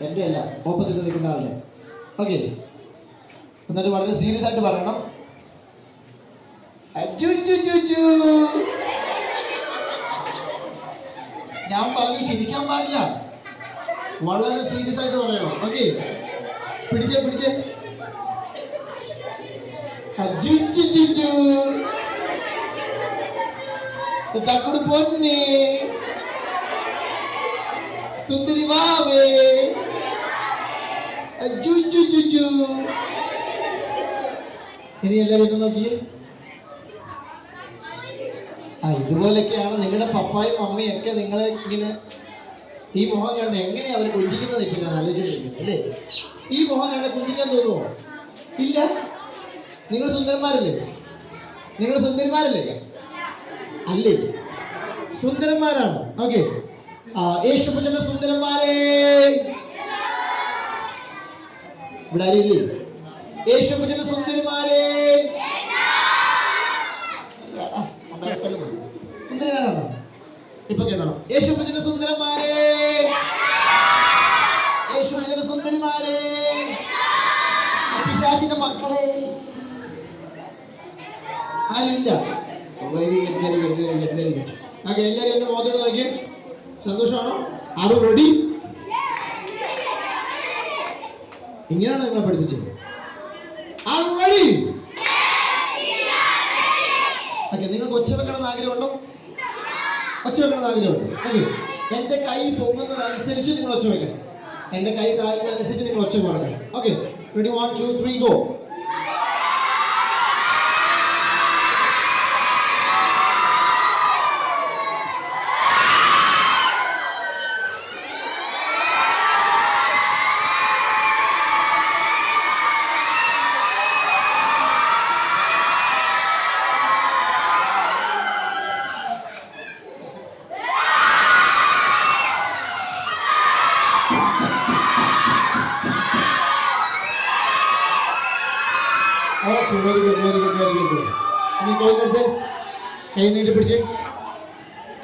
എൻ്റെ അല്ല, ഓപ്പോസിറ്റ് നിൽക്കുന്ന ആളുടെ. ഓക്കെ, എന്നിട്ട് വളരെ സീരിയസ് ആയിട്ട് പറയണം. ഞാൻ പറഞ്ഞു ചിരിക്കാൻ പാടില്ല, വളരെ സീരിയസ് ആയിട്ട് പറയണം. ഓക്കെ, പിടിച്ചേ തക്കുട് പൊന്നെ തുന്തിരി വാവേ ഇനി എല്ലാവരും നോക്കിയേ. ഇതുപോലൊക്കെയാണ് നിങ്ങളുടെ പപ്പായും മമ്മിയും ഒക്കെ നിങ്ങളെ ഇങ്ങനെ ഈ മുഖം കണ്ട് എങ്ങനെയാ അവർ കൊഞ്ചിക്കുന്നത് ഇപ്പം ഞാൻ ആലോചിച്ചിട്ടുണ്ട് അല്ലേ? ഈ മുഖം കണ്ട് കൊഞ്ചിക്കാൻ തോന്നുമോ? ഇല്ല. നിങ്ങൾ സുന്ദരന്മാരല്ലേ? അല്ലേ? സുന്ദരന്മാരാണ്. ഓക്കെ, യേശുപ്പച്ചന്റെ സുന്ദരന്മാരെ ഇവിടെ ആരില്ലേ? യേശുപ്പച്ചന്റെ സുന്ദരന്മാരെ സുന്ദരന്മാരാണോ? ഇപ്പൊ കേട്ടോ, യേശുപ്പച്ചന്റെ സുന്ദരന്മാരെ, യേശുപ്പച്ചന്റെ സുന്ദരന്മാരെ, പിശാചിന്റെ മക്കളെ ആരുമില്ല. ഓക്കെ, എല്ലാവരും എന്നെ മോദോട് നോക്കിയേ. സന്തോഷമാണോ? ആരും റെഡി? ഇങ്ങനെയാണ് നിങ്ങളെ പഠിപ്പിച്ചത്. ഓക്കെ, നിങ്ങൾക്ക് ഒച്ച വെക്കണമെന്ന് ആഗ്രഹമുണ്ടോ? ഒച്ച വെക്കണമെന്ന് ആഗ്രഹമുണ്ട്. ഓക്കെ, എൻ്റെ കൈ പൊങ്ങുന്നതനുസരിച്ച് നിങ്ങൾ ഒച്ച വെക്കണം. എൻ്റെ കൈ താഴുന്നതനുസരിച്ച് നിങ്ങൾ ഒച്ച പറയണം. Okay, ready? 1 2 3 ഗോ.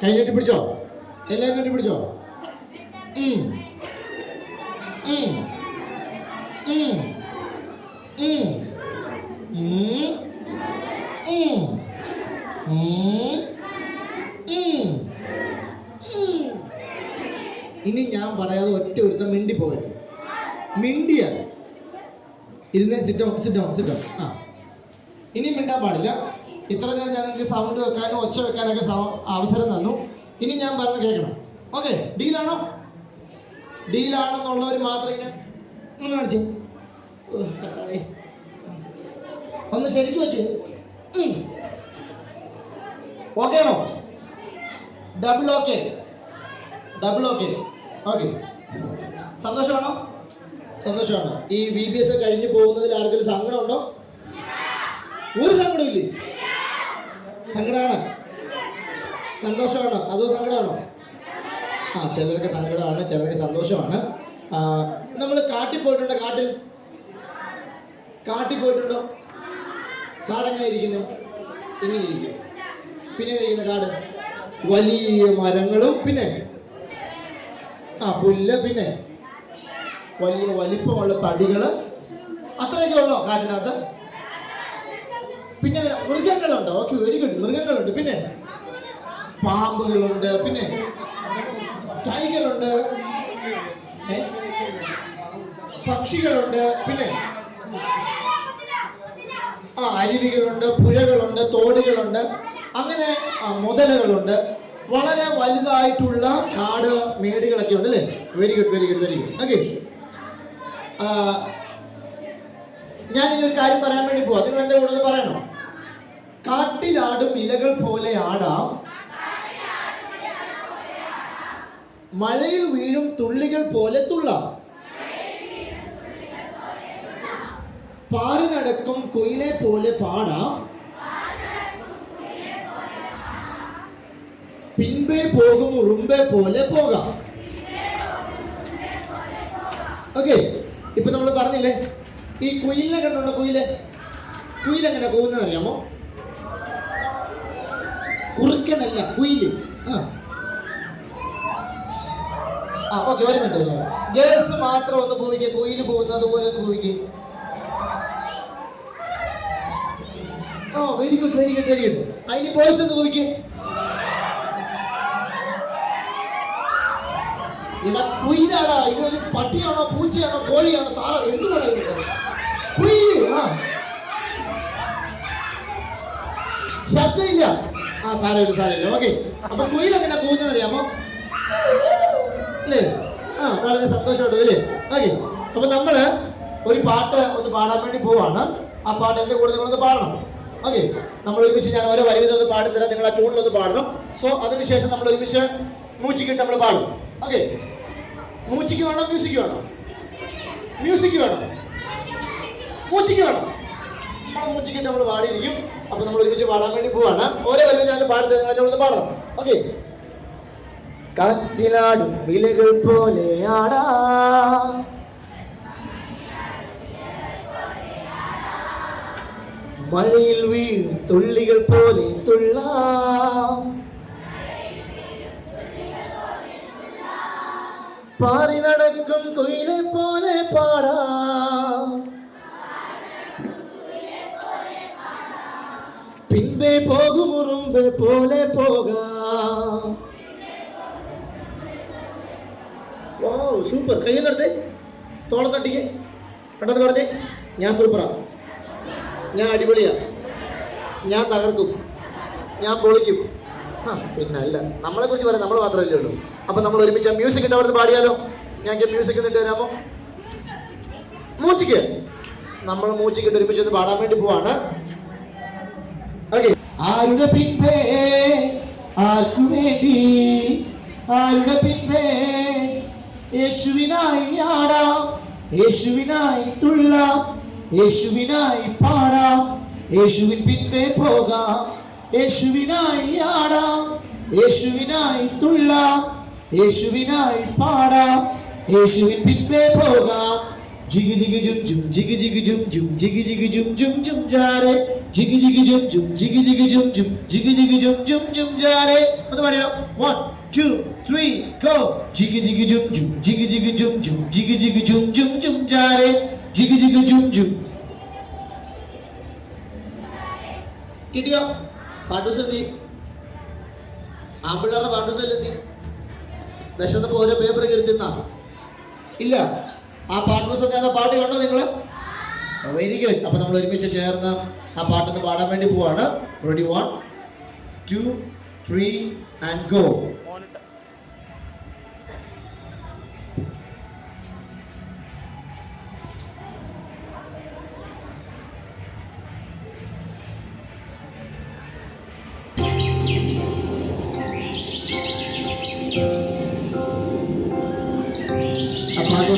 കൈ നീട്ടി പിടിച്ചോ. എല്ലാവരും നീട്ടി പിടിച്ചോ. ഇനി ഞാൻ പറയാതെ ഒറ്റ ഒരുത്തം മിണ്ടി പോകരുത്. മിണ്ടിയാ ഇരുന്നേ. Sit down. ആ, ഇനി മിണ്ടാൻ പാടില്ല. ഇത്ര നേരം ഞാൻ നിങ്ങൾക്ക് സൗണ്ട് വെക്കാനും ഒച്ച വെക്കാനൊക്കെ അവസരം തന്നു. ഇനി ഞാൻ പറഞ്ഞ് കേൾക്കണം. ഓക്കെ, ഡീലാണോ? ഡീലാണെന്നുള്ളവർ മാത്രം ഇങ്ങനെ കാണിച്ചു ഒന്ന് ശരിക്കും വെച്ച്. ഓക്കെ ആണോ? Double okay. ഓക്കെ, സന്തോഷമാണോ? സന്തോഷമാണ്. ഈ VBS കഴിഞ്ഞ് പോകുന്നതിൽ ആർക്കെങ്കിലും സങ്കടമുണ്ടോ? ഒരു സങ്കടമില്ലേ? സങ്കടമാണ്? സന്തോഷമാണോ അതോ സങ്കടമാണോ? ചിലർക്ക് സങ്കടമാണ്, ചിലർക്ക് സന്തോഷമാണ്. നമ്മൾ കാട്ടിൽ പോയിട്ടുണ്ടോ? കാട്ടിൽ പോയിട്ടുണ്ടോ? കാട് എങ്ങനെ ഇരിക്കുന്നത്? ഇങ്ങനെ ഇരിക്കും. പിന്നെ ഇരിക്കുന്ന കാട് വലിയ മരങ്ങളും പിന്നെ പുല്ല്, പിന്നെ വലിയ വലിപ്പമുള്ള തടികള്, അത്രയൊക്കെ ഉള്ളോ കാട്ടിനകത്ത്? പിന്നെ മൃഗങ്ങളുണ്ട്. Okay, very good. മൃഗങ്ങളുണ്ട്, പിന്നെ പാമ്പുകളുണ്ട്, പിന്നെ ടൈഗറുണ്ട്, പക്ഷികളുണ്ട്, പിന്നെ അരുവികളുണ്ട്, പുഴകളുണ്ട്, തോടുകളുണ്ട്, അങ്ങനെ മുതലകളുണ്ട്. വളരെ വലുതായിട്ടുള്ള കാട് മേടുകളൊക്കെ ഉണ്ട് അല്ലേ? Very good. ഓക്കെ, ഞാൻ ഇന്നൊരു കാര്യം പറയാൻ വേണ്ടി പോവാ. നിങ്ങൾ എൻ്റെ കൂടെ പറയണം. കാട്ടിലാടും ഇലകൾ പോലെ ആടാം, മഴയിൽ വീഴും തുള്ളികൾ പോലെ തുള്ളാം, പാറി നടക്കും കുയിലെ പോലെ പാടാം, പിൻപേ പോകും ഉറുമ്പെ പോലെ പോകാം. ഓക്കെ, ഇപ്പൊ നമ്മൾ പറഞ്ഞില്ലേ, ഈ കുയിലിനെ കണ്ടുണ്ടോ? കുയിലെങ്ങനെ പോകുന്നത് അറിയാമോ? കുറുക്കനല്ല, കുയില്. ഓക്കെ, ഒരു മിനിറ്റ്. ഗേൾസ് മാത്രം ഒന്ന് പോവിക്കുക, കുയിൽ പോകുന്നത് പോലെ ഒന്ന് പോവിക്കുക. ഓ very good very good very good. അതിന് ബോയ്സ് ഒന്ന് പോവിക്കുക. ഇവിടെ കുയിലാടാ, ഇതൊരു പട്ടിയാണോ പൂച്ചയാണോ കോഴിയാണോ താറ എന്ത് പറയുന്നത്? കുയിൽ. ആ ശബ്ദമില്ല. ആ സാരമില്ല സാരമില്ല. ഓക്കെ, അപ്പൊ കുയിൽ എങ്ങനെ പോകുന്നത് അറിയാമോ അല്ലേ? ആ വളരെ സന്തോഷമുണ്ട് അല്ലേ? ഓക്കെ, അപ്പൊ നമ്മള് ഒരു പാട്ട് ഒന്ന് പാടാൻ വേണ്ടി പോവാണ്. ആ പാട്ട് എന്റെ കൂടെ നിങ്ങളൊന്ന് പാടണം. ഓക്കെ, നമ്മൾ ഒരുമിച്ച് ഞാൻ ഓരോ വരി ഒന്ന് പാടിത്തരാം, നിങ്ങൾ ആ ട്യൂണിലൊന്ന് പാടണം. സോ അതിനുശേഷം നമ്മൾ ഒരുമിച്ച് മ്യൂസിക്കിട്ട് നമ്മൾ പാടും. ഓക്കെ, മ്യൂസിക് വേണം മ്യൂസിക് വേണം മ്യൂസിക് വേണം മ്യൂസിക് വേണം. നമ്മൾ മ്യൂസിക്കിട്ട് നമ്മൾ പാടിയിരിക്കും. അപ്പൊ നമ്മൾ ഒരുമിച്ച് പാടാൻ വേണ്ടി പോവാണ്. ഓരോ വരി ഞാൻ പാടിത്തരാം, നിങ്ങൾ എന്നോട് പാടണം. ഓക്കെ. കാറ്റിലാടും വിലകൾ പോലെ ആടാ, മഴയിൽ വീഴും തുള്ളികൾ പോലെ തുള്ളാം, പാറി നടക്കും കുയിലെ പോലെ പാടാം, പിൻപേ പോകും ഉറുമ്പ് പോലെ പോകാം. ഓ സൂപ്പർ. കയ്യെടുത്തേ, തോളത്തട്ടിക്ക് പെട്ടെന്ന് പറഞ്ഞേ, ഞാൻ സൂപ്പറാ, ഞാൻ അടിപൊളിയാ, ഞാൻ തകർക്കും, ഞാൻ പൊളിക്കും. ആ പിന്നെ അല്ല, നമ്മളെ കുറിച്ച് പറയാം, നമ്മൾ മാത്രമല്ലേ ഉള്ളൂ. അപ്പം നമ്മൾ ഒരുമിച്ച് മ്യൂസിക് ഇട്ട് അവിടുന്ന് പാടിയാലോ? ഞാൻ മ്യൂസിക് ഇട്ട് തരാമോ? മ്യൂസിക് നമ്മൾ മ്യൂസിക് ഇട്ട് ഒരുമിച്ച് ഒന്ന് പാടാൻ വേണ്ടി പോവാണ്. ഓക്കെ. ആരുടെ പിൻപേ ആർക്കു വേണ്ടി, ആരുടെ പിൻപേ യേശുവിനായി ആടാം, യേശുവിനായി തുള്ളാം, യേശുവിനായി പാടാം, യേശുവിൻ പിൻപേ പോകാം, യേശുവിനായി ആടാം, യേശുവിനായി തുള്ളാം, യേശുവിനായി പാടാം, യേശുവിൻ പിൻപേ പോകാം. ജിഗി ജിഗി ജും ജും ജിഗി ജിഗി ജും ജും ജിഗി ജിഗി ജും ജും ജും ജാരെ, ജിഗി ജിഗി ജും ജും ജിഗി ജിഗി ജും ജും ജിഗി ജിഗി ജും ജും ജും ജാരെ. ഒന്ന് പാടിയോ? 1 2 3 ഗോ. ജിഗി ജിഗി ജും ജും ജിഗി ജിഗി ജും ജും ജിഗി ജിഗി ജും ജും ജും ജാരെ, ജിഗി ജിഗി ജും ജും. കിട്ടിയോ? പാട്ടുസെത്തി ആമ്പിള്ളേരുടെ പാട്ടുസെത്തി വിശന്നപ്പോ ഓരോ പേപ്പർ കയറി തിന്നാ ഇല്ല. ആ പാട്ടുസെത്തി എന്ന പാട്ട് കണ്ടോ നിങ്ങൾ? Very good. അപ്പൊ നമ്മൾ ഒരുമിച്ച് ചേർന്ന് ആ പാട്ടൊന്ന് പാടാൻ വേണ്ടി പോവാണ്. Ready 1 2 3 and go. A pago